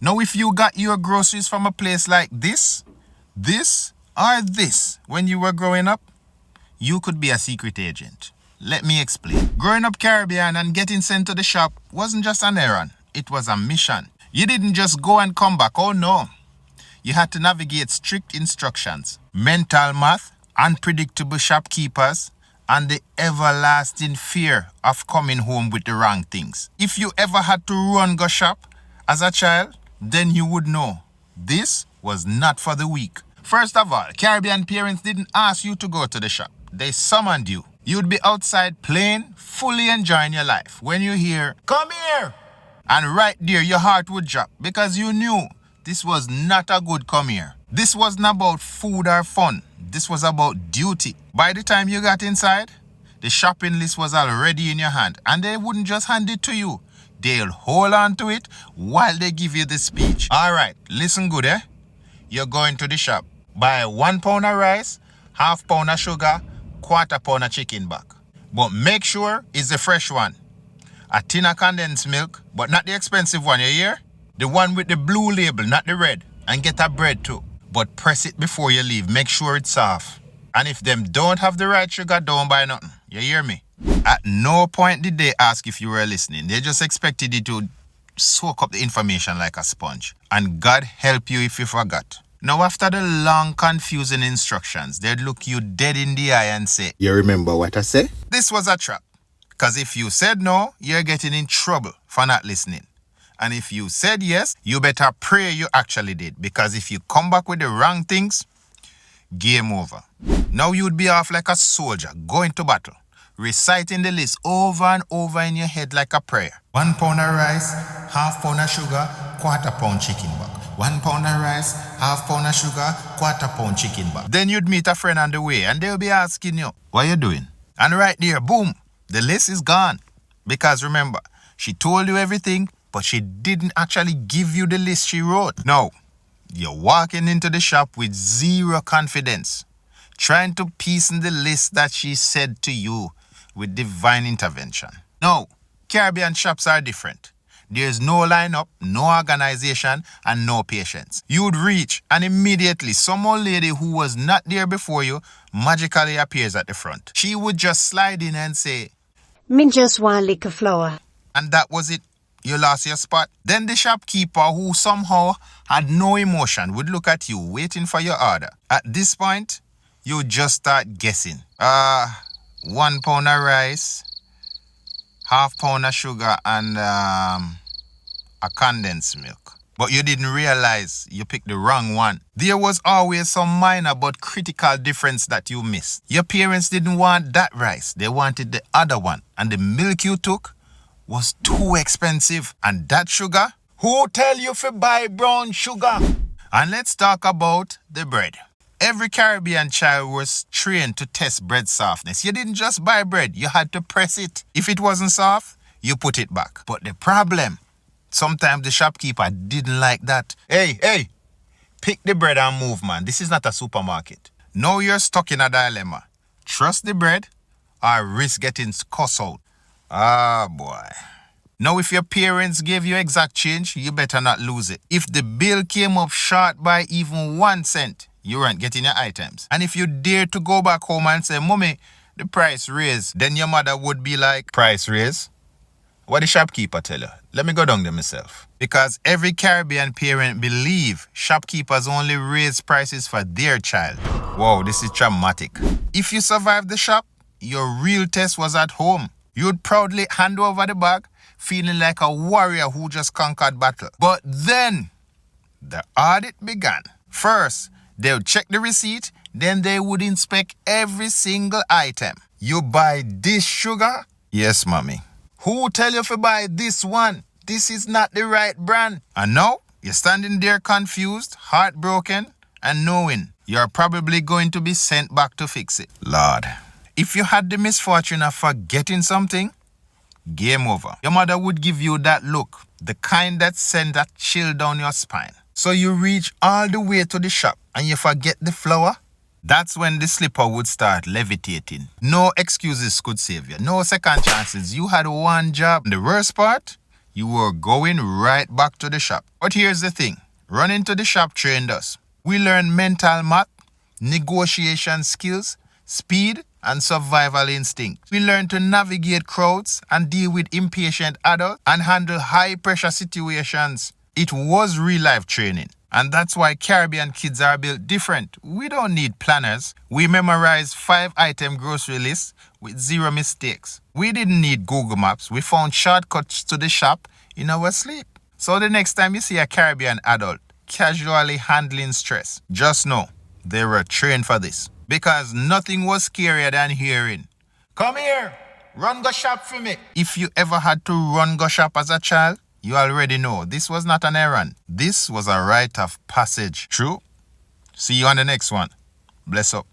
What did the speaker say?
Now, if you got your groceries from a place like this, or this when you were growing up, you could be a secret agent. Let me explain. Growing up Caribbean and getting sent to the shop wasn't just an errand, it was a mission. You didn't just go and come back, oh no. You had to navigate strict instructions, mental math, unpredictable shopkeepers, and the everlasting fear of coming home with the wrong things. If you ever had to run go shop as a child, then you would know this was not for the weak. First of all, Caribbean parents didn't ask you to go to the shop. They summoned you. You'd be outside playing, fully enjoying your life. When you hear, "Come here!" and right there your heart would drop because you knew this was not a good come here. This wasn't about food or fun. This was about duty. By the time you got inside, the shopping list was already in your hand, and they wouldn't just hand it to you. They'll hold on to it while they give you the speech. All right, listen good, eh? You're going to the shop. Buy 1 pound of rice, half pound of sugar, quarter pound of chicken back. But make sure it's the fresh one. A tin of condensed milk, but not the expensive one, you hear? The one with the blue label, not the red. And get a bread too. But press it before you leave. Make sure it's soft. And if them don't have the right sugar, don't buy nothing. You hear me? At no point did they ask if you were listening. They just expected you to soak up the information like a sponge. And God help you if you forgot. Now, after the long, confusing instructions, they'd look you dead in the eye and say, "You remember what I said?" This was a trap. Because if you said no, you're getting in trouble for not listening. And if you said yes, you better pray you actually did. Because if you come back with the wrong things, game over. Now you'd be off like a soldier going to battle, reciting the list over and over in your head like a prayer. 1 pound of rice, half pound of sugar, quarter pound chicken back. 1 pound of rice, half pound of sugar, quarter pound chicken back. Then you'd meet a friend on the way and they'll be asking you, what you doing? And right there, boom, the list is gone. Because remember, she told you everything, but she didn't actually give you the list she wrote. No, you're walking into the shop with zero confidence, trying to piece in the list that she said to you with divine intervention. No, Caribbean shops are different. There's no lineup, no organization, and no patience. You'd reach, and immediately some old lady who was not there before you magically appears at the front. She would just slide in and say, "Me just want liquor flour." And that was it. You lost your spot. Then the shopkeeper, who somehow had no emotion, would look at you waiting for your order. At this point, you just start guessing. 1 pound of rice, half pound of sugar, and a condensed milk. But you didn't realize you picked the wrong one. There was always some minor but critical difference that you missed. Your parents didn't want that rice. They wanted the other one. And the milk you took was too expensive. And that sugar? Who tell you to buy brown sugar? And let's talk about the bread. Every Caribbean child was trained to test bread softness. You didn't just buy bread, you had to press it. If it wasn't soft, you put it back. But the problem, sometimes the shopkeeper didn't like that. Hey, pick the bread and move, man. This is not a supermarket. Now you're stuck in a dilemma. Trust the bread or risk getting cussed out. Ah, boy. Now, if your parents gave you exact change, you better not lose it. If the bill came up short by even 1 cent, you weren't getting your items. And if you dare to go back home and say, "Mommy, the price raised," then your mother would be like, "Price raise? What the shopkeeper tell you? Let me go down there myself." Because every Caribbean parent believe shopkeepers only raise prices for their child. Wow, this is traumatic. If you survived the shop, your real test was at home. You'd proudly hand over the bag, feeling like a warrior who just conquered battle. But then, the audit began. First, they would check the receipt, then they would inspect every single item. You buy this sugar? Yes, mommy. Who tell you to buy this one? This is not the right brand. And now, you're standing there confused, heartbroken, and knowing you're probably going to be sent back to fix it. Lord, if you had the misfortune of forgetting something, game over. Your mother would give you that look, the kind that sent a chill down your spine. So you reach all the way to the shop and you forget the flour. That's when the slipper would start levitating. No excuses could save you. No second chances. You had one job. The worst part, you were going right back to the shop. But here's the thing. Running to the shop trained us. We learned mental math, negotiation skills, speed, and survival instinct. We learned to navigate crowds and deal with impatient adults and handle high-pressure situations. It was real-life training. And that's why Caribbean kids are built different. We don't need planners. We memorized 5-item grocery lists with 0 mistakes. We didn't need Google Maps. We found shortcuts to the shop in our sleep. So the next time you see a Caribbean adult casually handling stress, just know they were trained for this. Because nothing was scarier than hearing, "Come here, run go shop for me." If you ever had to run go shop as a child, you already know this was not an errand. This was a rite of passage. True? See you on the next one. Bless up.